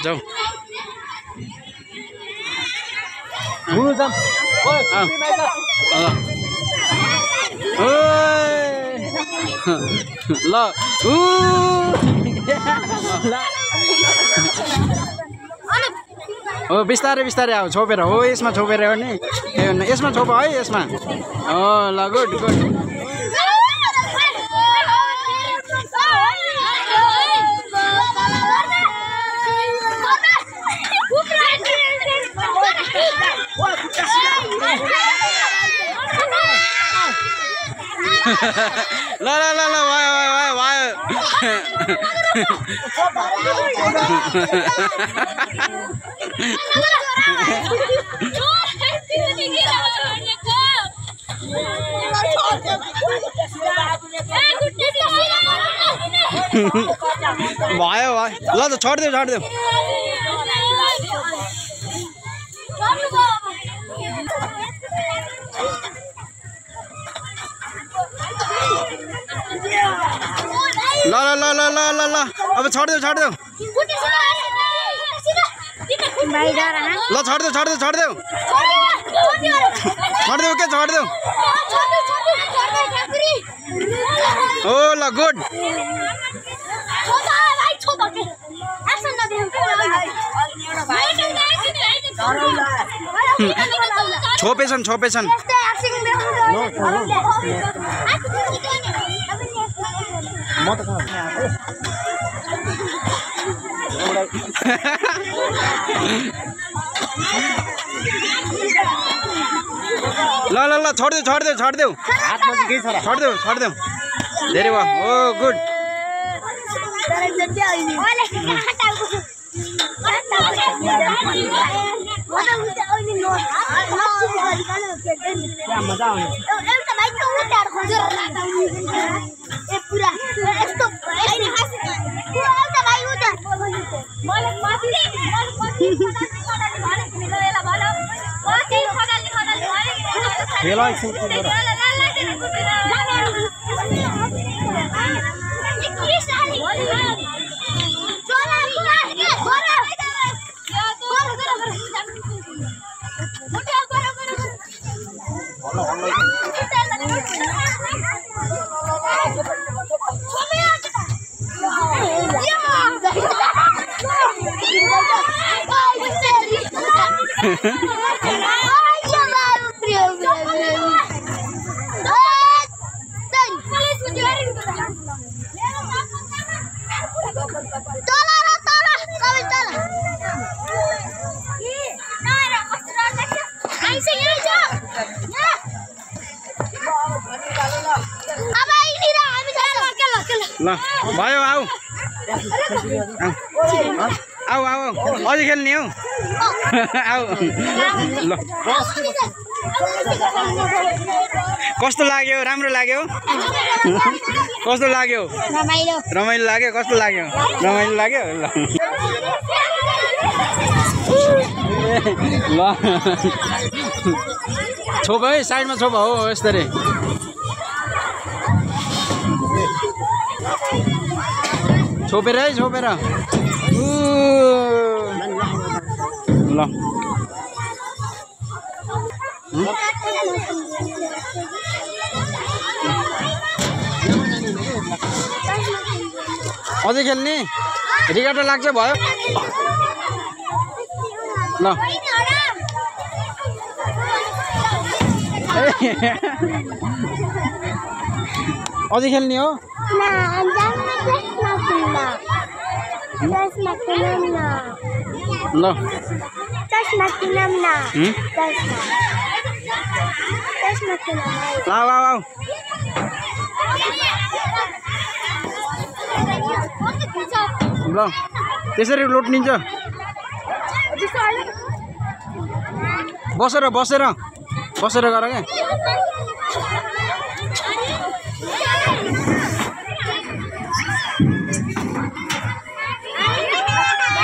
जाऊ ल हो बिस्तारै बिस्तारै आऊ छोपेर हो यसमा छोपेर हो नि यसमा छोप है यसमा हो ल गुड गुड ल ल ल ल भयो भयो भयो भयो ल त छोडिदेऊ छोडिदेऊ ल ल ल ल ल ल ल अब छोडिदेऊ छोडिदेऊ ल छोडिदेऊ छोडिदेऊ छोडिदेऊ छोडिदेऊ के छोडिदेऊ हो ल गुड छोपेछन् छोपेछन् म त ल ल ल छोडिदेऊ छोडिदेऊ छोडिदेऊ छोडिदेऊ छोडिदेऊ धेरै भयो ओ गुड ल भयो आऊ आऊ आऊ अझै खेल्ने हौ आऊ ल कस्तो लाग्यो राम्रो लाग्यो कस्तो लाग्यो रमाइलो लाग्यो कस्तो लाग्यो रमाइलो लाग्यो ल ल छोप है साइडमा छोप हो यसरी छोपेर है छोपेर ल अझै खेल्ने रिगाटा लाग्छ भयो ल अझै खेल्ने हो ल लाऊ ल त्यसरी लोट्निन्छ बसेर बसेर बसेर गर क्या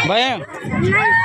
भयो